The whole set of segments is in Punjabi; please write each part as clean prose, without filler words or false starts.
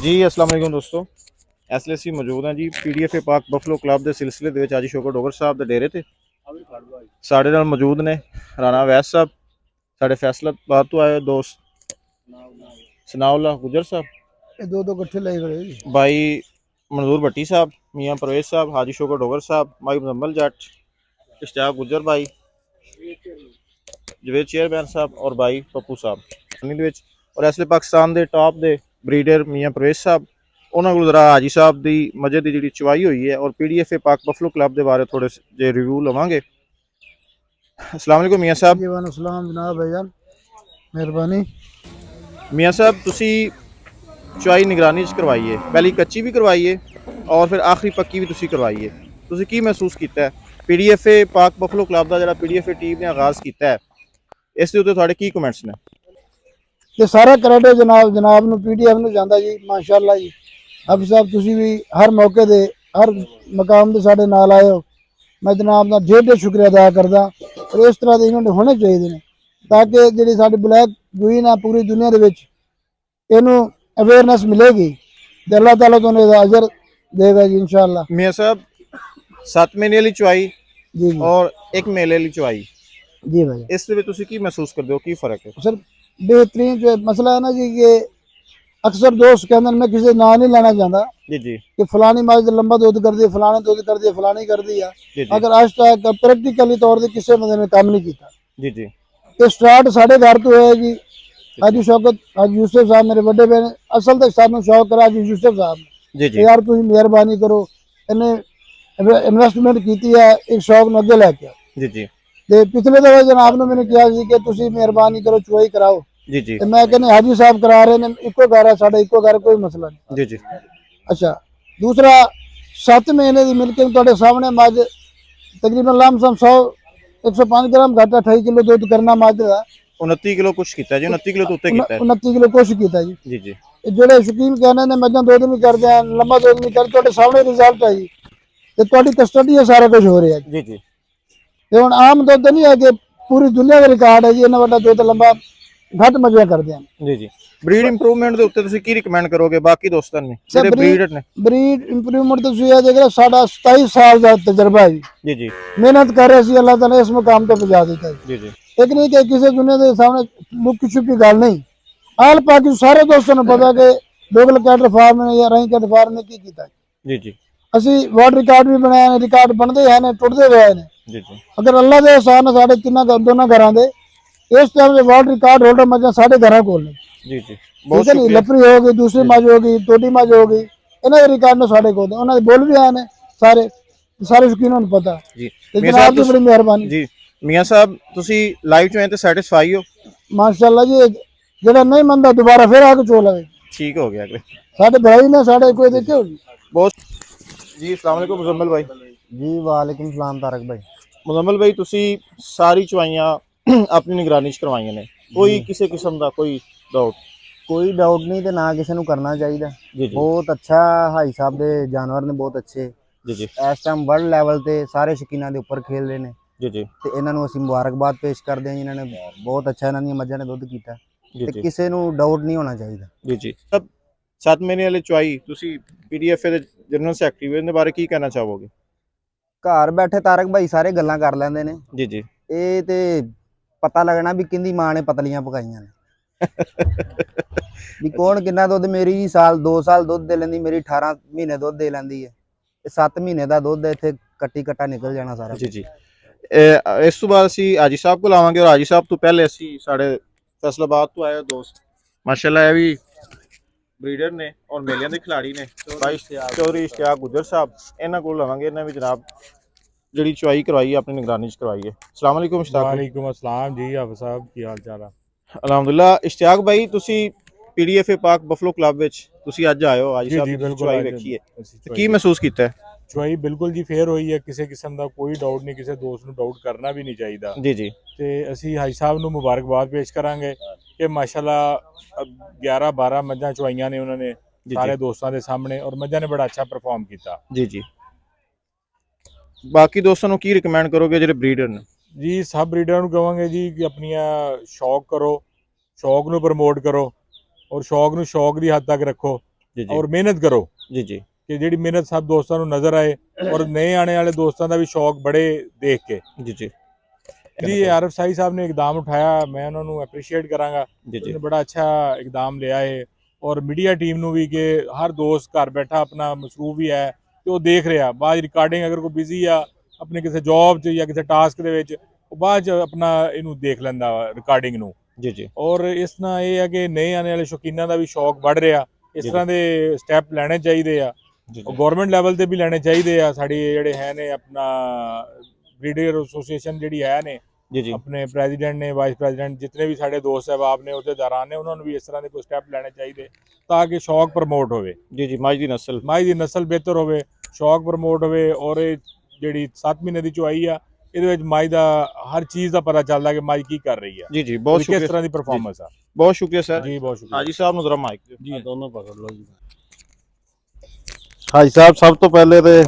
जी अस्सलाम वालेकुम दोस्तों। इसलिए ਅਸੀਂ ਮੌਜੂਦ ਹਾਂ ਜੀ ਪੀਡੀਐਫਏ ਪਾਕ ਬਫਲੋ ਕਲੱਬ ਦੇ ਸਿਲਸਿਲੇ ਦੇ ਵਿੱਚ ਅੱਜ ਸ਼ੋਕਰ ਡੋਗਰ ਸਾਹਿਬ ਦੇ ਡੇਰੇ ਤੇ ਸਾਡੇ ਨਾਲ ਮੌਜੂਦ ਨੇ ਰਾਣਾ ਵੈਸ ਸਾਹਿਬ, ਸਾਡੇ ਫੈਸਲਾਬਾਦ ਤੋਂ ਆਏ ਦੋਸਤ ਸਨਾਉल्ला गुजर साहब, ये दो दो कट्ठे लगे खड़े जी। भाई मंजूर भट्टी साहब, मियाँ परवेज साहब, हाजी शोकर डोगर साहब, भाई मुजम्मल जट, इश्तियाक गुजर भाई, जवेद चेयरमैन साहब और भाई पप्पू साहब और इसलिए पाकिस्तान के टॉप के ब्रीडर मियाँ परवेज साहब उन्होंने को जरा हाजी साहब की मजे की जी चवाई हुई है और पीडीएफए पाक बफलो क्लब के बारे थोड़े जे रिव्यू लवांगे। अस्सलाम वालेकुम मियाँ साहब। जी वालेकुम सलाम जनाब भाईजान, मेहरबानी। मियाँ साहब तुसी चवाई निगरानी करवाई है, पहली कच्ची भी करवाई है और फिर आखिरी पक्की भी तुसी करवाई है, तुसी की महसूस किया है पीडीएफए पाक बफलो क्लब का जो पीडीएफए टीम ने आगाज़ किया है इस दे थोड़े की कमेंट्स ने? ये सारा क्रेडिट जनाब नूं पीडीएफ नूं जांदा जी, माशाअल्लाह जी। हाफिज़ साहब तुसी भी हर मौके दे हर मकाम दे साडे नाल आए हो, मैं जनाब दा ढेर शुक्रिया अदा करदा। और इस तरह दे इवेंट होने चाहिए ताकि जिहड़ी साडी ब्लैक गुइन है पूरी दुनिया दे विच इहनूं अवेयरनेस मिलेगी ते अल्लाह ताला तो इहदा अजर देगा जी इंशाअल्लाह। मियाँ साहब 7 महीने वाली चवाई जी जी और 1 मेले वाली चवाई जी भाई इस दे विच तुसी की महसूस करदे हो, की फर्क है? सर बेहतरीन जो मसला है ना जी, ये अक्सर दोस्त कहते हैं, मैं किसी ना नहीं लेना चाहता जी जी कि फलानी मज लंबा दुध कर दी, फलाने दुध कर दिया, फलानी कर दी है। जी जी अगर आज तक प्रैक्टिकली तौर पर किसी बंदे ने काम नहीं किया जी जी तो स्टार्ट साढ़े घर तो है जी। हाजी शौकत हाजी यूसुफ साहब मेरे बड़े बहन असल तो सानू शौक करा हाजी यूसुफ साहब जी ने जी यार तुम मेहरबानी करो, इन्हें इन्वेस्टमेंट की है, एक शौक में अगे लैके आओ। जी जी ते पिछले दफे जनाब ने मैंने कहा कि तुसी मेहरबानी करो चुवाई कराओ, जी जी ते मैं कहने हाजी साहब करा रहे ने, इको घर है साढ़ा, इको घर कोई मसला नहीं। जी जी अच्छा दूसरा 7 महीने की मिल्किंग तुहाडे सामने मज तकरीबन लमसम 105 ग्राम घट 28 किलो दुध करना मज का 29 किलो कुछ किया जी, 29 किलो तो उत्ते किया है 29 किलो कुछ किया जी। जी जी ਜਿਹੜੇ ਸ਼ੌਕੀਨ ਕਹਿੰਦੇ ਨੇ ਮੱਝਾਂ ਦੁੱਧ ਨਹੀਂ ਕਰਦੇ ਆ, ਲੰਮਾ ਦੁੱਧ ਨਹੀਂ ਕਰਦੇ, ਤੁਹਾਡੇ ਸਾਹਮਣੇ ਰਿਜ਼ਲਟ ਹੈ ਜੀ ਤੇ ਤੁਹਾਡੀ ਕਸਟਡੀ ਹੈ, ਸਾਰਾ ਕੁਝ ਹੋ ਰਿਹਾ ਜੀ। जी जी ਤੇ ਹੁਣ ਆਮ ਦੁੱਧ ਨਹੀਂ ਹੈ ਕਿ ਪੂਰੀ ਦੁਨੀਆ ਦਾ ਰਿਕਾਰਡ ਹੈ ਜੀ, ਇਹਨਾਂ ਵੱਡਾ ਦੁੱਧ ਲੰਬਾ ਘੱਟ ਮੱਝਾਂ ਕਰਦੇ ਹਨ जी जी ब्रीड इंप्रूवमेंट ਦੇ ਉੱਤੇ ਤੁਸੀਂ ਕੀ ਰਿਕਮੈਂਡ ਕਰੋਗੇ ਬਾਕੀ ਦੋਸਤਾਂ ਨੂੰ ਜਿਹੜੇ ਬਰੀਡਰ ਨੇ? ਬਰੀਡ ਇੰਪਰੂਵਮੈਂਟ ਤੁਸੀਂ ਇਹ ਦੇਖੋ, ਸਾਡਾ 27 ਸਾਲ ਦਾ ਤਜਰਬਾ ਹੈ ਜੀ। जी जी ਮਿਹਨਤ ਕਰ ਰਹੇ ਸੀ, ਅੱਲਾਹ ਤਾਲਾ ਇਸ ਮੁਕਾਮ ਤੇ ਪਹੁੰਚਾ ਦਿੱਤਾ ਜੀ। जी जी ਇੱਕ ਨਹੀਂ ਕਿ ਕਿਸੇ ਦੁਨੀਆ ਦੇ ਸਾਹਮਣੇ ਲੁੱਕ ਛੁਪੀ ਗੱਲ ਨਹੀਂ, ਆਲ ਪਾਕਿ ਸਾਰੇ ਦੋਸਤਾਂ ਨੂੰ ਪਤਾ ਕਿ ਡੋਗਲ ਕੈਟਰ ਫਾਰਮ ਨੇ ਜਾਂ ਰਾਈ ਕੈਟਰ ਫਾਰਮ ਨੇ ਕੀ ਕੀਤਾ। जी जी ਅਸੀਂ ਵਰਲਡ ਰਿਕਾਰਡ ਵੀ ਬਣਾਏ ਨੇ, ਰਿਕਾਰਡ ਬਣਦੇ ਹੈ ਨੇ, ਟੁੱਟਦੇ ਹੋਏ ਨੇ। जी जी अगर अल्लाह के एहसान है साढ़े दोनों घर दे इस टाइम से वर्ल्ड रिकॉर्ड होल्डर मझा साढ़े घर कोल ने। जी जी ठीक बहुत है नी, शुक्रिया लपरी होगी, दूसरी मझ होगी, टोटी मझ होगी, इन्होंने रिकॉर्ड ने साढ़े कोल, उन्होंने बोल भी आए ने सारे सारे शौकीनों को पता। जी ते मियां जनाब साहब की बड़ी मेहरबानी जी मियां साहब तुसी लाइव चो ते सैटिस्फाई हो? माशाअल्लाह जी, जेड़ा नहीं मनता दोबारा फिर आके चो लवे, ठीक हो गया अगले साढ़े भाई ने साढ़े कोई देखे होगी। बहुत जी। अस्सलाम वालेकुम मुजम्मल भाई। जी वालेकुम सलाम तारक भाई। मुजम्मल भाई तुसी सारी चवाइयां अपनी निगरानी च करवाइयां ने, कोई किसी किस्म का कोई डाउट? कोई डाउट नहीं, तो ना किसी को करना चाहिए। जी जी बहुत अच्छा हाई साहब दे जानवर ने, बहुत अच्छे जी जी इस टाइम वर्ल्ड लैवल ते सारे शकीना दे ऊपर खेल रहे हैं। जी जी तो इन्हों असीं मुबारकबाद पेश करते हैं, इन्होंने बहुत अच्छा इन्हों दी मझां ने दुध कीता जी ते जी किसी को डाउट नहीं होना चाहिए। जी जी सब 7 महीने वाली चवाई तुसी पीडीएफए दे जनरल सैकटरी इहदे बारे की कहना चाहोगे? घर बैठे तारक भाई सारे गल्लां कर लैंदे ने, जी जी ये ते पता लगना भी किंदी मां ने पतलियां पकाइयां ने भी कौन किन्ना दुध। मेरी जी साल 2 साल दुध दे लैंदी, मेरी 18 महीने दुध दे लैंदी है, 7 महीने का दुध इत्थे कट्टी कट्टा निकल जाना सारा। जी जी इस तो बाद ਅਸੀਂ ਹਾਜੀ ਸਾਹਿਬ ਕੋਲ ਆਵਾਂਗੇ ਔਰ ਹਾਜੀ ਸਾਹਿਬ ਤੋਂ ਪਹਿਲੇ ਅਸੀਂ ਸਾਡੇ ਫੈਸਲਾਬਾਦ ਤੋਂ ਆਏ ਦੋਸਤ ਮਾਸ਼ਾਅੱਲਾ ਇਹ ਵੀ ਬਰੀਡਰ ਨੇ ਔਰ ਮੇਲਿਆਂ ਦੇ ਖਿਲਾੜੀ ਨੇ ਭਾਈ ਚੌਧਰੀ ਇਸ਼ਤਿਆਕ ਗੁਜਰ ਸਾਹਿਬ, ਇਹਨਾਂ ਕੋਲ ਆਵਾਂਗੇ। ਇਹਨਾਂ ਵੀ ਜਨਾਬ ਜਿਹੜੀ ਚਵਾਈ ਕਰਵਾਈ ਹੈ ਆਪਣੀ ਨਿਗਰਾਨੀ ਚ ਕਰਵਾਈ ਹੈ। अस्सलाम वालेकुम इश्तियाक भाई। वालेकुम अस्सलाम जी, हाफिज़ साहब की हाल चाल है? अलहमदुलिल्लाह। इश्तियाक भाई ਤੁਸੀਂ ਪੀਡੀਐਫਏ ਪਾਕ ਬਫਲੋ ਕਲੱਬ ਵਿੱਚ ਤੁਸੀਂ ਅੱਜ ਆਏ ਹੋ, ਹਾਜੀ जी ਸਾਹਿਬ जी ਦੀ बिल्कुल ਚਵਾਈ आज ਵੇਖੀ ਹੈ ਅਸੀਂ ਤੇ ਕੀ ਮਹਿਸੂਸ ਕੀਤਾ ਹੈ? ਚਵਾਈ ਬਿਲਕੁਲ ਜੀ ਫੇਰ ਹੋਈ ਹੈ, ਕਿਸੇ ਕਿਸਮ ਦਾ ਕੋਈ ਡਾਊਟ ਨਹੀਂ, ਕਿਸੇ ਦੋਸਤ ਨੂੰ ਡਾਊਟ ਕਰਨਾ ਵੀ ਨਹੀਂ ਚਾਹੀਦਾ। ਜੀ ਜੀ ਤੇ ਅਸੀਂ ਹਾਜੀ ਸਾਹਿਬ ਨੂੰ ਮੁਬਾਰਕਬਾਦ ਪੇਸ਼ ਕਰਾਂਗੇ ਕਿ ਮਾਸ਼ਾਅੱਲਾ 11-12 ਮੱਝਾਂ ਚਵਾਈਆਂ ਨੇ ਉਹਨਾਂ ਨੇ जी ਸਾਰੇ ਦੋਸਤਾਂ ਦੇ ਸਾਹਮਣੇ, ਔਰ ਮੱਝਾਂ ਨੇ ਬੜਾ ਅੱਛਾ ਪਰਫਾਰਮ ਕੀਤਾ। जी जी ਬਾਕੀ ਦੋਸਤਾਂ ਨੂੰ ਕੀ ਰਿਕਮੈਂਡ ਕਰੋਗੇ ਜਿਹੜੇ ਬਰੀਡਰ ਨੇ? ਜੀ ਸਭ ਬਰੀਡਰਾਂ ਨੂੰ ਕਹਾਂਗੇ ਜੀ ਕਿ ਆਪਣੀਆਂ ਸ਼ੌਕ ਕਰੋ, ਸ਼ੌਕ ਨੂੰ ਪ੍ਰਮੋਟ ਕਰੋ, ਔਰ ਸ਼ੌਕ ਨੂੰ ਸ਼ੌਕ ਦੀ ਹੱਦ ਤੱਕ ਰੱਖੋ। ਜੀ ਜੀ ਔਰ ਮਿਹਨਤ ਕਰੋ ਜੀ ਜੀ ਕਿ ਜਿਹੜੀ ਮਿਹਨਤ ਸਭ ਦੋਸਤਾਂ ਨੂੰ ਨਜ਼ਰ ਆਏ ਔਰ ਨਏ ਆने वाले ਦੋਸਤਾਂ ਦਾ ਵੀ ਸ਼ੌਕ ਬੜੇ ਦੇਖ ਕੇ ਜੀ ਜੀ जी ये आरिफ साई साहब ने इकदाम उठाया मैं उन्होंने अप्रीशिएट करांगा जी जी उन्होंने बड़ा अच्छा इकदाम लिया है और मीडिया टीम ਨੂੰ ਵੀ ਕਿ ਹਰ ਦੋਸਤ ਘਰ ਬੈਠਾ ਆਪਣਾ ਮਸਰੂਫ ਵੀ ਹੈ ਤੇ ਉਹ ਦੇਖ ਰਿਹਾ ਬਾਅਦ ਰਿਕਾਰਡਿੰਗ ਅਗਰ ਕੋਈ ਬਿਜ਼ੀ ਆ ਆਪਣੇ ਕਿਸੇ ਜੌਬ 'ਚ ਜਾਂ ਕਿਸੇ ਟਾਸਕ ਦੇ ਵਿੱਚ ਉਹ ਬਾਅਦ 'ਚ ਆਪਣਾ ਇਹਨੂੰ ਦੇਖ ਲੈਂਦਾ ਰਿਕਾਰਡਿੰਗ ਨੂੰ ਜੀ ਜੀ ਔਰ ਇਸ ਨਾਲ ਇਹ ਹੈ ਕਿ ਨਏ ਆने ਵਾਲੇ ਸ਼ੌਕੀਨਾਂ ਦਾ ਵੀ ਸ਼ੌਕ ਵੱਧ ਰਿਹਾ ਇਸ ਤਰ੍ਹਾਂ ਦੇ ਸਟੈਪ ਲੈਣੇ ਚਾਹੀਦੇ ਆ ਜੀ ਗਵਰਨਮੈਂਟ ਲੈਵਲ ਤੇ ਵੀ ਲੈਣੇ ਚਾਹੀਦੇ ਆ ਸਾਡੀ ਜਿਹੜੇ ਹੈ ਨੇ ਆਪਣਾ ਬਰੀਡਰ ਐਸੋਸੀਏਸ਼ਨ ਜਿਹੜੀ ਹੈ ਨੇ ਜੀ ਜੀ ਆਪਣੇ ਪ੍ਰੈਜ਼ੀਡੈਂਟ ਨੇ ਵਾਈਸ ਪ੍ਰੈਜ਼ੀਡੈਂਟ ਜਿतने भी ਸਾਡੇ ਦੋਸਤ ਸਾਹਿਬਾਨ ਨੇ ਅਹੁਦੇਦਾਰਾਂ ਨੇ ਉਹਨਾਂ ਨੂੰ ਵੀ ਇਸ ਤਰ੍ਹਾਂ ਦੇ ਕੋਈ ਸਟੈਪ ਲੈਣੇ ਚਾਹੀਦੇ ਤਾਂ ਕਿ ਸ਼ੌਕ ਪ੍ਰਮੋਟ ਹੋਵੇ ਜੀ ਜੀ ਮੱਝ ਦੀ ਨਸਲ ਮਾਈ ਦੀ ਨਸਲ ਬਿਹਤਰ ਹੋਵੇ ਸ਼ੌਕ ਪ੍ਰਮੋਟ ਹੋਵੇ ਔਰ ਇਹ ਜਿਹੜੀ 7 ਮਹੀਨੇ ਦੀ ਚੁਆਈ ਆ ਇਹਦੇ ਵਿੱਚ ਮਾਈ ਦਾ ਹਰ ਚੀਜ਼ ਦਾ ਪਤਾ ਚੱਲਦਾ ਕਿ ਮਾਈ ਕੀ ਕਰ ਰਹੀ ਆ ਜੀ ਜੀ ਬਹੁਤ ਕਿਸ ਸ਼ੁਕਰੀਆ ਤਰ੍ਹਾਂ ਦੀ ਪਰਫਾਰਮੈਂਸ ਆ ਬਹੁਤ ਸ਼ੁਕਰੀਆ ਸਰ ਜੀ ਬਹੁਤ ਸ਼ੁਕਰੀਆ ਹਾਜੀ ਸਾਹਿਬ ਨੂੰ ਜ਼ਰਾ ਮਾਈਕ ਦਿਓ ਜੀ ਦੋਨੋਂ ਪਕੜ ਲਓ ਜੀ ਹਾਜੀ ਸਾਹਿਬ ਸਭ ਤੋਂ ਪਹਿਲੇ ਤੇ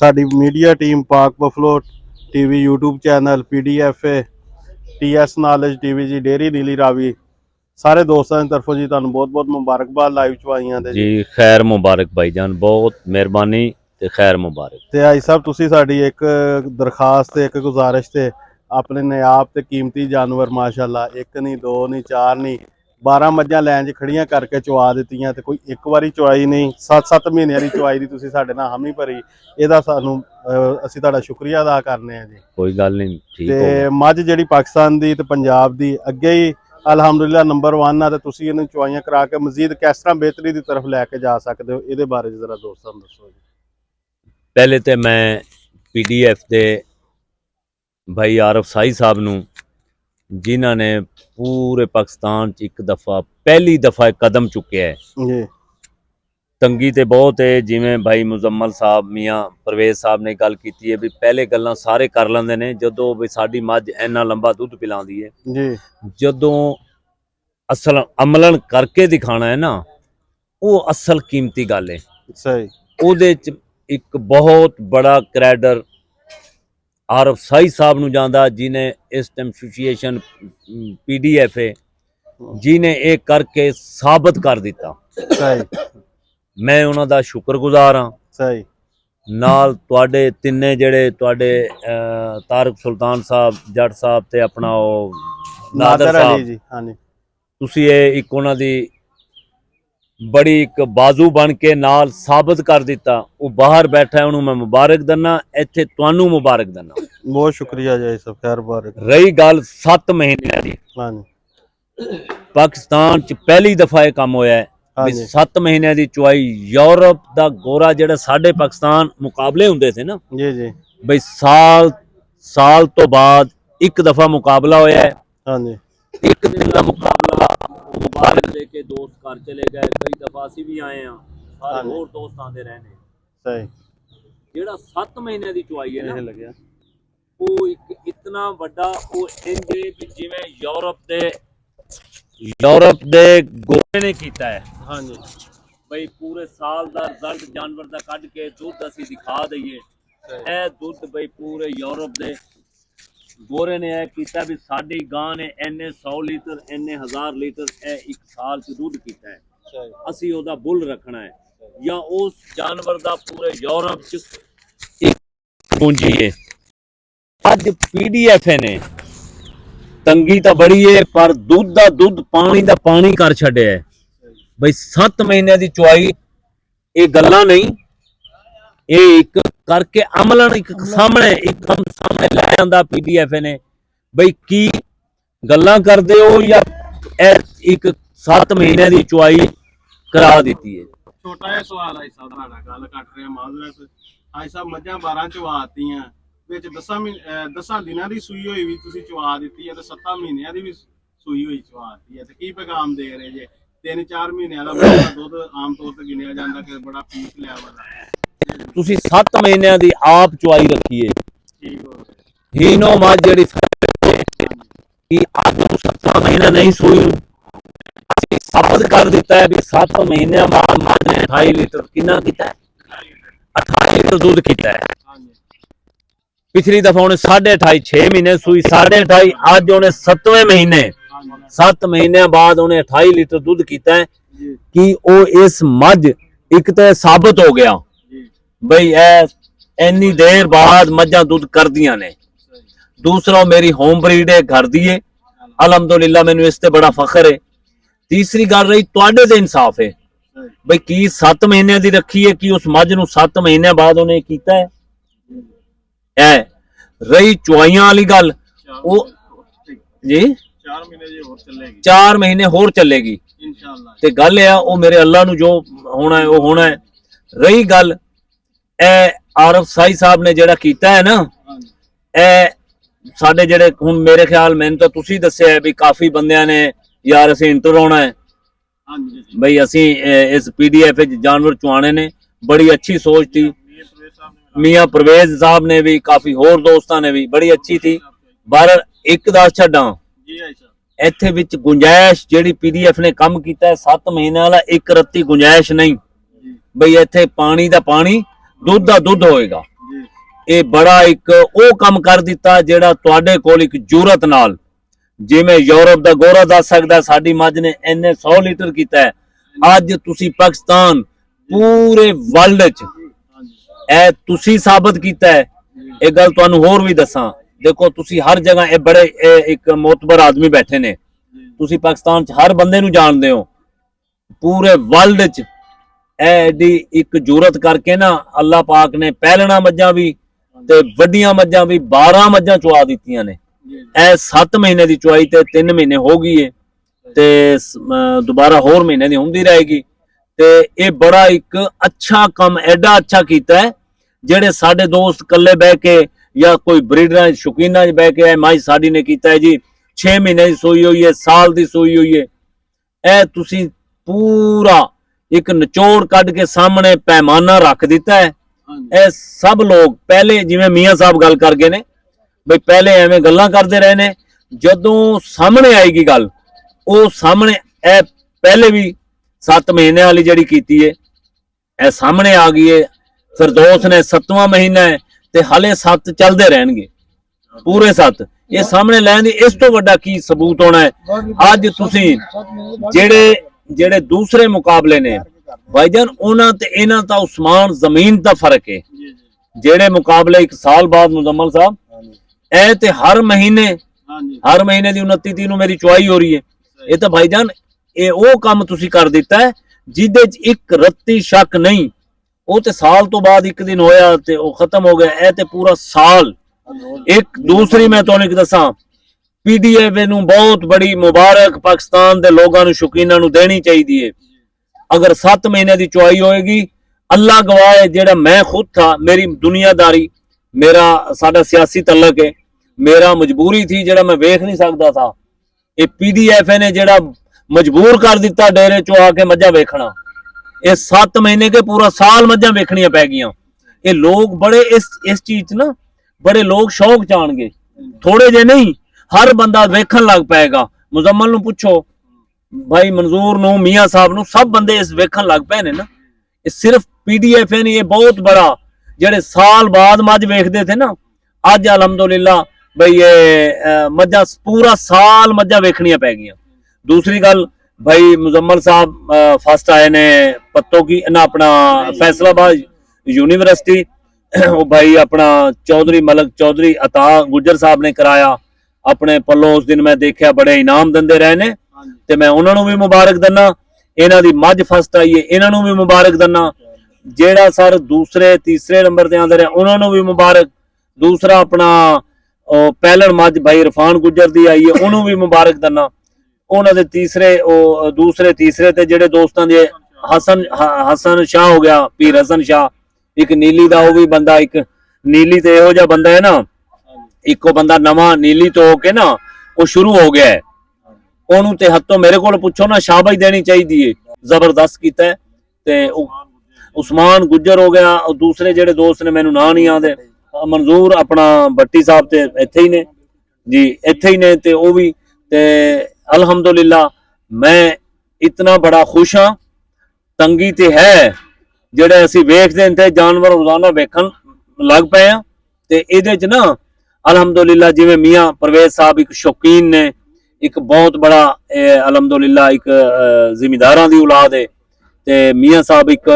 ਸਾਡੀ ਮੀਡੀਆ ਟੀਮ ਪਾਕ Buffalo TV YouTube channel PDFA TS knowledge TV ਜੀ ਡੇਰੀ ਨੀਲੀ ਰਾਵੀ ਸਾਰੇ ਦੋਸਤਾਂ ਦੀ ਤਰਫੋਂ ਜੀ ਤੁਹਾਨੂੰ ਬਹੁਤ-ਬਹੁਤ ਮੁਬਾਰਕਬਾਦ ਲਾਈਵ ਚਵਾਈਆਂ ਦੇ ਜੀ ਖੈਰ ਮੁਬਾਰਕ ਭਾਈਜਾਨ ਬਹੁਤ ਮਿਹਰਬਾਨੀ ਤੇ ਖੈਰ ਮੁਬਾਰਕ ਤੇ ਹਾਜੀ ਸਾਹਿਬ ਤੁਸੀਂ ਸਾਡੀ ਇੱਕ ਦਰਖਾਸਤ ਤੇ ਇੱਕ ਗੁਜ਼ਾਰਿਸ਼ ਤੇ ਆਪਣੇ ਨਿਆਬ ਤੇ ਕੀਮਤੀ ਜਾਨਵਰ ਮਾਸ਼ਾਅੱਲਾ ਇੱਕ ਨਹੀਂ ਦੋ ਨਹੀਂ ਚਾਰ ਨਹੀਂ 12 ਮੱਝਾਂ ਲੈਣ 'ਚ ਖੜੀਆਂ ਕਰਕੇ ਚਵਾ ਦਿੱਤੀਆਂ ਤੇ ਕੋਈ ਇੱਕ ਵਾਰੀ ਚਵਾਈ ਨਹੀਂ 7-7 ਮਹੀਨਿਆਂ ਦੀ ਚਵਾਈ ਦੀ ਤੁਸੀਂ ਸਾਡੇ ਨਾਲ ਹਾਮੀ ਭਰੀ ਇਹਦਾ ਸਾਨੂੰ ਅਸੀਂ ਤੁਹਾਡਾ ਸ਼ੁਕਰੀਆ ਅਦਾ ਕਰਨੇ ਆ ਜੀ ਕੋਈ ਗੱਲ ਨਹੀਂ ਠੀਕ ਹੋ ਤੇ ਗਿਆ ਮੱਝ ਜਿਹੜੀ ਪਾਕਿਸਤਾਨ ਦੀ ਤੇ ਪੰਜਾਬ ਦੀ ਅੱਗੇ ਹੀ ਅਲਹਮਦੁਲਿਲਾ ਨੰਬਰ 1 ਆ ਤੇ ਤੁਸੀਂ ਇਹਨੂੰ ਚਵਾਈਆਂ ਕਰਾ ਕੇ ਮਜ਼ੀਦ ਕਿਸ ਤਰ੍ਹਾਂ ਬਿਹਤਰੀ ਦੀ ਤਰਫ ਲੈ ਕੇ ਜਾ ਸਕਦੇ ਹੋ ਇਹਦੇ ਬਾਰੇ ਜ਼ਰਾ ਦੋਸਤਾਂ ਨੂੰ ਦੱਸੋ ਜੀ ਪਹਿਲੇ ਤੇ ਮੈਂ PDF ਦੇ ਭਾਈ ਆਰਿਫ ਸਾਈ ਸਾਹਿਬ ਨੂੰ ਜਿਨ੍ਹਾਂ ਨੇ ਪੂਰੇ ਪਾਕਿਸਤਾਨ 'ਚ ਇੱਕ ਦਫਾ ਪਹਿਲੀ ਦਫਾ ਕਦਮ ਚੁੱਕਿਆ ਹੈ ਜੀ ਤੰਗੀ ਤੇ ਬਹੁਤ ਹੈ ਜਿਵੇਂ ਭਾਈ ਮੁਜ਼ੰਮਲ ਸਾਹਿਬ ਮੀਆਂ ਪਰਵੇਜ਼ ਸਾਹਿਬ ਨੇ ਗੱਲ ਕੀਤੀ ਹੈ ਵੀ ਪਹਿਲੇ ਗੱਲਾਂ ਸਾਰੇ ਕਰ ਲੈਂਦੇ ਨੇ ਜਦੋਂ ਵੀ ਸਾਡੀ ਮੱਝ ਇੰਨਾ ਲੰਬਾ ਦੁੱਧ ਪਿਲਾਉਂਦੀ ਹੈ ਜੀ ਜਦੋਂ ਅਸਲ ਅਮਲਨ ਕਰਕੇ ਦਿਖਾਣਾ ਹੈ ਨਾ ਉਹ ਅਸਲ ਕੀਮਤੀ ਗੱਲ ਹੈ ਸਹੀ ਉਹਦੇ 'ਚ ਇੱਕ ਬਹੁਤ ਬੜਾ ਕ੍ਰੈਡਰ ਆਰਿਫ ਸਾਈ ਸਾਹਿਬ ਨੂੰ ਜਾਂਦਾ ਜਿਨੇ ਇਸ ਟਾਈਮ ਐਸੋਸੀਏਸ਼ਨ PDFA ਜਿਨੇ ਇਹ ਕਰਕੇ ਸਾਬਤ ਕਰ ਦਿੱਤਾ ਸਹੀ ਮੈਂ ਉਹਨਾਂ ਦਾ ਸ਼ੁਕਰਗੁਜ਼ਾਰ ਹਾਂ ਸਹੀ ਨਾਲ ਤੁਹਾਡੇ ਤਿੰਨੇ ਜਿਹੜੇ ਤੁਹਾਡੇ ਤਾਰਕ ਸੁਲਤਾਨ ਸਾਹਿਬ ਜੱਟ ਸਾਹਿਬ ਤੇ ਆਪਣਾ ਉਹ ਨਾਦਰ ਨਾਦਰ ਅਲੀ ਸਾਹਿਬ ਜੀ ਹਾਂਜੀ ਤੁਸੀਂ ਇਹ ਇੱਕ ਉਹਨਾਂ ਦੀ ਬੜੀ ਇੱਕ ਬਾਜ਼ੂ ਬਣ ਕੇ ਨਾਲ ਸਾਬਤ ਕਰ ਦਿੱਤਾ ਉਹ ਬਾਹਰ ਬੈਠਾ ਹੈ ਉਹਨੂੰ ਮੈਂ ਮੁਬਾਰਕ ਦਿੰਦਾ ਇੱਥੇ ਤੁਹਾਨੂੰ ਮੁਬਾਰਕ ਦਿੰਦਾ ਬਹੁਤ ਸ਼ੁਕਰੀਆ ਜੀ ਸਭ ਖੈਰ ਬਾਰਕ ਰਹੀ ਗੱਲ 7 ਮਹੀਨਿਆਂ ਦੀ ਹਾਂਜੀ ਪਾਕਿਸਤਾਨ 'ਚ ਪਹਿਲੀ ਦਫਾ ਇਹ ਕੰਮ ਹੋਇਆ ਹੈ ਵੀ ਹਾਂਜੀ 7 ਮਹੀਨਿਆਂ ਦੀ ਚੁਆਈ ਯੂਰਪ ਦਾ ਗੋਰਾ ਜਿਹੜਾ ਸਾਡੇ ਪਾਕਿਸਤਾਨ ਮੁਕਾਬਲੇ ਹੁੰਦੇ ਸੀ ਨਾ ਜੀ ਜੀ ਬਈ ਸਾਲ ਤੋਂ ਬਾਅਦ ਇੱਕ ਦਫਾ ਮੁਕਾਬਲਾ ਹੋਇਆ ਹੈ ਹਾਂਜੀ ਇੱਕ ਦਿਨ ਦਾ ਮੁਕਾਬਲਾ ਮੁਬਾਰਕ ਦੇ ਕੇ ਦੋਸਤ ਘਰ ਚਲੇ ਗਏ ਕਈ ਦਫਾ ਅਸੀਂ ਵੀ ਆਏ ਆ ਸਾਰੇ ਹੋਰ ਦੋਸਤ ਆਉਂਦੇ ਰਹੇ ਨੇ ਸਹੀ ਜਿਹੜਾ 7 ਮਹੀਨਿਆਂ ਦੀ ਚੁਆਈ ਹੈ ਇਹ ਨਾ ਲੱਗਿਆ ਉਹ ਇੱਕ ਇਤਨਾ ਵੱਡਾ ਉਹ ਇੰਜ ਵੀ ਜਿਵੇਂ ਯੂਰਪ ਦੇ ਗੋਰੇ ਨੇ ਕੀਤਾ ਹੈ ਹਾਂਜੀ ਬਈ ਪੂਰੇ ਸਾਲ ਦਾ ਰਿਜ਼ਲਟ ਜਾਨਵਰ ਦਾ ਕੱਢ ਕੇ ਦੁੱਧ ਅਸੀਂ ਦਿਖਾ ਦਈਏ ਇਹ ਦੁੱਧ ਬਈ ਪੂਰੇ ਯੂਰਪ ਦੇ ਗੋਰੇ ਨੇ ਇਹ ਕੀਤਾ ਵੀ ਸਾਡੀ ਗਾਂ ਨੇ ਇੰਨੇ 100 ਲੀਟਰ ਇੰਨੇ 1000 ਲੀਟਰ ਇਹ ਇੱਕ ਸਾਲ 'ਚ ਦੁੱਧ ਕੀਤਾ ਹੈ ਅਸੀਂ ਉਹਦਾ ਬੁੱਲ ਰੱਖਣਾ ਹੈ ਜਾਂ ਉਸ ਜਾਨਵਰ ਦਾ ਪੂਰੇ ਯੂਰਪ 'ਚ ਇੱਕ ਪੂੰਜੀ ਹੈ ਅੱਜ PDFA ਨੇ ਤੰਗੀ ਤਾਂ ਬੜੀ ਹੈ ਪਰ ਦੁੱਧ ਦਾ ਦੁੱਧ ਪਾਣੀ ਦਾ ਪਾਣੀ ਕਰ ਛੱਡਿਆ ਹੈ ਬਈ 7 ਮਹੀਨਿਆਂ ਦੀ ਚੁਆਈ ਇਹ ਗੱਲਾਂ ਨਹੀਂ ਇਹ ਇੱਕ ਕਰਕੇ ਅਮਲਨ ਇੱਕ ਸਾਹਮਣੇ ਲੈ ਆਂਦਾ PDFA ਨੇ ਬਈ ਕੀ ਗੱਲਾਂ ਕਰਦੇ ਹੋ ਜਾਂ ਇਹ ਇੱਕ 7 ਮਹੀਨਿਆਂ ਦੀ ਚੁਆਈ ਕਰਾ ਦਿੱਤੀ ਹੈ ਛੋਟਾ ਜਿਹਾ ਸਵਾਲ ਹੈ ਸਾਹਿਬ ਤੁਹਾਡਾ ਗੱਲ ਕੱਟ ਰਿਹਾ ਮਾਜ਼ਰਤ ਆਈ ਸਾਹਿਬ ਮੱਝਾਂ 12 ਚਵਾਤੀਆਂ ਵਿੱਚ 10 ਦਿਨਾਂ ਦੀ ਸੂਈ ਹੋਈ ਵੀ ਤੁਸੀਂ ਚਵਾ ਦਿੱਤੀ ਹੈ ਤੇ 7 ਮਹੀਨਿਆਂ ਦੀ ਵੀ ਸੂਈ ਹੋਈ ਚਵਾਤੀ ਹੈ ਤੇ ਕੀ ਪੈਗਾਮ ਦੇ ਰਹੇ ਜੇ 3-4 ਮਹੀਨਿਆਂ ਦਾ ਦੁੱਧ ਆਮ ਤੌਰ ਤੇ ਗਿਣਿਆ ਜਾਂਦਾ ਕਿ ਬੜਾ ਪੀਕ ਲੈਵਲ ਹੈ ਤੁਸੀਂ 7 ਮਹੀਨਿਆਂ ਦੀ ਆਪ ਚੁਆਈ ਰੱਖੀ ਹੈ ਠੀਕ ਹੋ ਹੀਨੋ ਮੱਝ ਜਿਹੜੀ ਕਿ ਅੱਜ ਨੂੰ 7 ਮਹੀਨਾ ਨਹੀਂ ਸੂਈ ਅਸੀਂ ਸਾਬਤ ਕਰ ਦਿੱਤਾ ਹੈ ਵੀ 7 ਮਹੀਨਿਆਂ ਬਾਅਦ ਮੱਝ ਨੇ 28 ਲੀਟਰ ਕਿੰਨਾ ਕੀਤਾ ਹੈ 28 ਲੀਟਰ ਦੁੱਧ ਕੀਤਾ ਹੈ ਹਾਂਜੀ ਪਿਛਲੀ ਦਫਾ ਉਹਨੇ 28.5 6 ਮਹੀਨੇ ਸੂਈ 28.5 ਅੱਜ ਉਹਨੇ 7ਵੇਂ ਮਹੀਨੇ 7 ਮਹੀਨਿਆਂ ਬਾਅਦ ਉਹਨੇ 28 ਲੀਟਰ ਦੁੱਧ ਕੀਤਾ ਹੈ ਕਿ ਉਹ ਇਸ ਮੱਝ ਇੱਕ ਤੇ ਸਾਬਤ ਹੋ ਗਿਆ ਬਈ ਇਹ ਇੰਨੀ ਦੇਰ ਬਾਅਦ ਮੱਝਾਂ ਦੁੱਧ ਕਰਦੀਆਂ ਨੇ। ਦੂਸਰਾ ਮੇਰੀ ਹੋਮ ਬਰੀਡ ਹੈ, ਘਰ ਦੀ ਹੈ, ਅਲਹਮਦੁਲਿਲਾ ਮੈਨੂੰ ਇਸ ਤੇ ਬੜਾ ਫਖਰ ਹੈ। ਤੀਸਰੀ ਗੱਲ ਰਹੀ ਤੁਹਾਡੇ ਤੇ ਇਨਸਾਫ ਹੈ ਬਈ ਕੀ 7 ਮਹੀਨਿਆਂ ਦੀ ਰੱਖੀ ਹੈ, ਕਿ ਉਸ ਮੱਝ ਨੂੰ 7 ਮਹੀਨਿਆਂ ਬਾਅਦ ਉਹਨੇ ਕੀਤਾ ਹੈ। ਐ ਰਹੀ ਚੁਆਈਆਂ ਵਾਲੀ ਗੱਲ, ਉਹ ਜੀ 4 ਮਹੀਨੇ ਜੇ ਹੋਰ ਚੱਲੇਗੀ 4 ਮਹੀਨੇ ਹੋਰ ਚੱਲੇਗੀ ਇਨਸ਼ਾਅੱਲਾ। ਤੇ ਗੱਲ ਇਹ ਆ ਉਹ ਮੇਰੇ ਅੱਲਾ ਨੂੰ ਜੋ ਹੋਣਾ ਹੈ ਉਹ ਹੋਣਾ ਹੈ। ਰਹੀ ਗੱਲ ਇਹ ਆਰਫ ਸਾਈ ਸਾਹਿਬ ਨੇ ਜਿਹੜਾ ਕੀਤਾ ਹੈ ਨਾ, ਇਹ ਸਾਡੇ ਜਿਹੜੇ ਹੁਣ ਮੇਰੇ ਖਿਆਲ ਮੈਨੂੰ ਤਾਂ ਤੁਸੀਂ ਦੱਸਿਆ ਵੀ ਕਾਫੀ ਬੰਦਿਆਂ ਨੇ ਯਾਰ ਅਸੀਂ ਇੰਟਰ ਹੋਣਾ ਹੈ ਬਈ ਅਸੀਂ ਇਸ ਪੀਡੀਐਫ ਵਿੱਚ ਜਾਨਵਰ ਚੁਆਣੇ ਨੇ। ਬੜੀ ਅੱਛੀ ਸੋਚ थी, ਮੀਆਂ परवेज साहब ने भी, काफी होर दोस्तां ने भी बड़ी अच्छी थी। बार एक दस छड्डां ਇੱਥੇ ਵਿੱਚ ਗੁੰਜਾਇਸ਼ ਜਿਹੜੀ ਪੀਡੀਐਫ ਨੇ ਕੰਮ ਕੀਤਾ ਹੈ 7 ਮਹੀਨਿਆਂ ਵਾਲਾ, ਇੱਕ ਰੱਤੀ ਗੁੰਜਾਇਸ਼ ਨਹੀਂ ਬਈ ਇੱਥੇ ਪਾਣੀ ਦਾ ਪਾਣੀ, ਦੁੱਧ ਦਾ ਦੁੱਧ ਹੋਏਗਾ। ਇਹ ਬੜਾ ਇੱਕ ਉਹ ਕੰਮ ਕਰ ਦਿੱਤਾ ਜਿਹੜਾ ਤੁਹਾਡੇ ਕੋਲ ਇੱਕ ਜੁਰਤ ਨਾਲ, ਜਿਵੇਂ ਯੂਰਪ ਦਾ ਗੋਰਾ ਦੱਸ ਸਕਦਾ ਸਾਡੀ ਮੱਝ ਨੇ ਇੰਨੇ 100 ਲੀਟਰ ਕੀਤਾ ਹੈ, ਅੱਜ ਤੁਸੀਂ ਪਾਕਿਸਤਾਨ ਪੂਰੇ ਵਰਲਡ 'ਚ ਇਹ ਤੁਸੀਂ ਸਾਬਤ ਕੀਤਾ ਹੈ। ਇਹ ਗੱਲ ਤੁਹਾਨੂੰ ਹੋਰ ਵੀ ਦੱਸਾਂ, देखो तुसी हर जगह ये बड़े एक मोतबर आदमी बैठे ने, तुसी पाकिस्तान च हर बंदे नू जानदे हो, पूरे वर्ल्ड च एडी एक जुरत करके ना अल्लाह पाक ने पहलना मज्जां भी ते वड्डियां मज्जां भी 12 मज्जां चुआ दित्तियां ने। ए 7 महीने दी चुआई ते 3 महीने हो गई है ते दोबारा होर महीने दी हुंदी रहेगी। ते ये बड़ा एक अच्छा काम, एडा अच्छा कीता है जेड़े साडे दोस्त कल्ले बह के या कोई ब्रीडर शौकीना बह के माई साड़ी ने किया है जी 6 महीने की सोई हुई है, साल की सोई हुई है। ए तुसी पूरा एक निचोड़ कट के सामने पैमाना रख दिता है। ए सब लोग पहले जिवें मियाँ साहब गल कर गए ने बई पहले एवें गल्लां करते रहे ने, जदों सामने आएगी गल वो सामने ए पहले भी 7 महीने वाली जिहड़ी कीती है ए सामने आ गई है। फिरदौस ने 7वां महीना है ते हाले 7 चलते रहणगे पूरे 7। ये सामने लैण दी इस तो वड्डा की सबूत होना है। अज तुसी जेड़े जेड़े दूसरे मुकाबले ने भाईजान उन्हां ते इन्हां दा उस्मान जमीन दा फर्क है। जेड़े मुकाबले एक साल बाद मुजम्मल साहब ए ते हर महीने दी 29 तरीक नूं मेरी चुआई हो रही है। ये तो भाईजान ये वो काम तुसी कर दिता है जिहदे च एक रत्ती शक नहीं। वो तो साल तो बाद एक दिन होया ते वो खत्म हो गया, ए ते पूरा साल। एक दूसरी मैं तुहानू एक दसां, पीडीएफ नू बहुत बड़ी मुबारक पाकिस्तान दे लोगां नू शौकीनां नू देनी चाहिदी है। अगर 7 महीने दी चुआई होएगी, अल्लाह गवाह है जेड़ा मैं खुद था, मेरी दुनियादारी, मेरा साडा सियासी तल्लक है, मेरा मजबूरी थी जेड़ा मैं वेख नहीं सकदा था। ये पीडीएफ ने जेड़ा मजबूर कर दिता डेरे चो आके मज्जां वेखना। ये 7 महीने के पूरा साल मज्जां वेखनियां पै गईयां। ये लोग बड़े इस चीज ना बड़े लोग शौक चाणगे, थोड़े जे नहीं, हर बंदा वेखन लग पाएगा। मुजम्मल नू पुछो, भाई मंजूर नू, मियाँ साहब नू, सब बंदे इस वेखन लग पे ने ना। ये सिर्फ पीडीएफ ने ये बहुत बड़ा जेड़े साल बाद मज वेखदे थे ना, अज अलहमदुलिल्लाह भाई ये मज्जां पूरा साल मज्जां वेखनियां पै गईयां। दूसरी गल भाई मुजम्मल साहब फर्स्ट आए ने पत्तों की ना अपना फैसलाबाद यूनिवर्सिटी, वो भाई अपना चौधरी मलक चौधरी अता गुजर साहब ने कराया अपने पल्लों। उस दिन मैं देखा बड़े इनाम दिंदे रहे ने ते मैं उन्हां नूं भी मुबारक दिना। इन्हां दी मझ फर्स्ट आई है, इन्हां नूं भी मुबारक दिना। जेड़ा सर दूसरे तीसरे नंबर ते आंदे रहे उन्हां नूं भी मुबारक। दूसरा अपना पहलन मझ भाई इरफान गुजर दी आई है, उन्होंने भी मुबारक दिना। उन्होंने दे तीसरे दूसरे तीसरे ते जेड़े दोस्तां दे हसन शाह हो गया, पीर हसन शाह, एक नीली दा वो भी बंदा, एक नीली ते इहो जिहा बंदा है ना, इको बंदा नवा नीली तो होके ना वो शुरू हो गया है। ओनू ते हत्थों मेरे को पुछो ना शाबाश देनी चाहिए, जबरदस्त कीता है। ते उस्मान गुजर हो गया, और दूसरे जेड़े दोस्त ने मैनू ना नहीं आते, मंजूर अपना भट्टी साहब ते इत्थे ही ने जी, इत्थे ही ने ते वो भी ते अल्हम्दुलिल्लाह मैं इतना बड़ा खुश हाँ। तंगी ते है जेड़े असीं वेखदे थे जानवर रोजाना वेखन लग पे हैं ते इहदे च ना अल्हम्दुलिल्लाह जिवें मियाँ परवेज साहब एक शौकीन ने, ਇੱਕ ਬਹੁਤ ਬੜਾ ਅਲਹਮਦੁਲਿਲਾ ਇੱਕ ਜ਼ਿਮੀਂਦਾਰਾਂ ਦੀ ਔਲਾਦ ਹੈ ਤੇ ਮੀਆਂ ਸਾਹਿਬ ਇੱਕ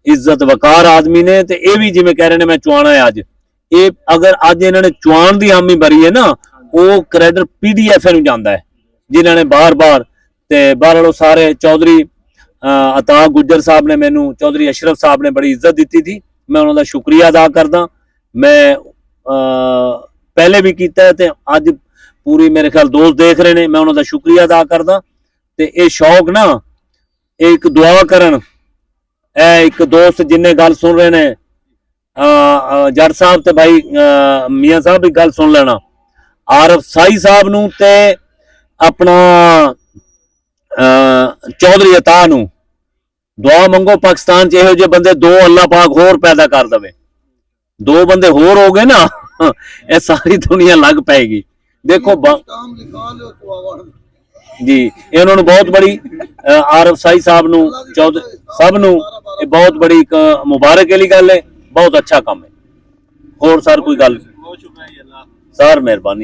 ਇੱਜ਼ਤ ਵਕਾਰ ਆਦਮੀ ਨੇ ਤੇ ਇਹ ਵੀ ਜਿਵੇਂ ਕਹਿ ਰਹੇ ਨੇ ਮੈਂ ਚੁਆਣਾ ਹੈ ਅੱਜ ਇਹ ਅਗਰ ਅੱਜ ਇਹਨਾਂ ਨੇ ਚੁਆਣ ਦੀ ਹਾਮੀ ਭਰੀ ਹੈ ਨਾ ਉਹ ਕ੍ਰੈਡਿਟ ਪੀਡੀਐਫ ਨੂੰ ਜਾਂਦਾ ਹੈ ਜਿਨ੍ਹਾਂ ਨੇ ਬਾਰ-ਬਾਰ ਤੇ ਬਾਹਰੋਂ ਸਾਰੇ ਚੌਧਰੀ ਅਤਾ ਗੁੱਜਰ ਸਾਹਿਬ ਨੇ ਮੈਨੂੰ ਚੌਧਰੀ ਅਸ਼ਰਫ ਸਾਹਿਬ ਨੇ ਬੜੀ ਇੱਜ਼ਤ ਦਿੱਤੀ ਥੀ ਮੈਂ ਉਹਨਾਂ ਦਾ ਸ਼ੁਕਰੀਆ ਅਦਾ ਕਰਦਾ ਮੈਂ ਪਹਿਲੇ ਵੀ ਕੀਤਾ ਤੇ ਅੱਜ ਪੂਰੀ ਮੇਰੇ ਖਿਆਲ ਦੋਸਤ ਦੇਖ ਰਹੇ ਨੇ ਮੈਂ ਉਹਨਾਂ ਦਾ ਸ਼ੁਕਰੀਆ ਅਦਾ ਕਰਦਾ ਤੇ ਇਹ ਸ਼ੌਕ ਨਾ ਇਹ ਇੱਕ ਦੁਆ ਕਰਨ ਇਹ ਇੱਕ ਦੋਸਤ ਜਿੰਨੇ ਗੱਲ ਸੁਣ ਰਹੇ ਨੇ ਜੱਟ ਸਾਹਿਬ ਤੇ ਭਾਈ ਮੀਆਂ ਸਾਹਿਬ ਵੀ ਗੱਲ ਸੁਣ ਲੈਣਾ ਆਰਫ ਸਾਈ ਸਾਹਿਬ ਨੂੰ ਤੇ ਆਪਣਾ ਚੌਧਰੀ ਅਤਾ ਨੂੰ ਦੁਆ ਮੰਗੋ ਪਾਕਿਸਤਾਨ ਚ ਇਹੋ ਜਿਹੇ ਬੰਦੇ ਦੋ ਅੱਲਾਹ ਪਾਕ ਹੋਰ ਪੈਦਾ ਕਰ ਦਵੇ ਦੋ ਬੰਦੇ ਹੋਰ ਹੋ ਗਏ ਨਾ ਇਹ ਸਾਰੀ ਦੁਨੀਆ ਲੱਗ ਪਏਗੀ ਦੇਖੋ ਜੀ ਇਹਨਾਂ ਨੂੰ ਬਹੁਤ ਬੜੀ ਆਰਫ ਸਾਈ ਸਾਹਿਬ ਨੂੰ ਸਭ ਨੂੰ ਇਹ ਬਹੁਤ ਬੜੀ ਇੱਕ ਮੁਬਾਰਕ ਵਾਲੀ ਗੱਲ ਹੈ ਬਹੁਤ ਅੱਛਾ ਕੰਮ ਹੈ ਹੋਰ ਸਰ ਕੋਈ ਗੱਲ ਬਹੁਤ ਸ਼ੁਕਰੀਆ ਜੀ ਅੱਲਾ ਸਰ ਮਿਹਰਬਾਨੀ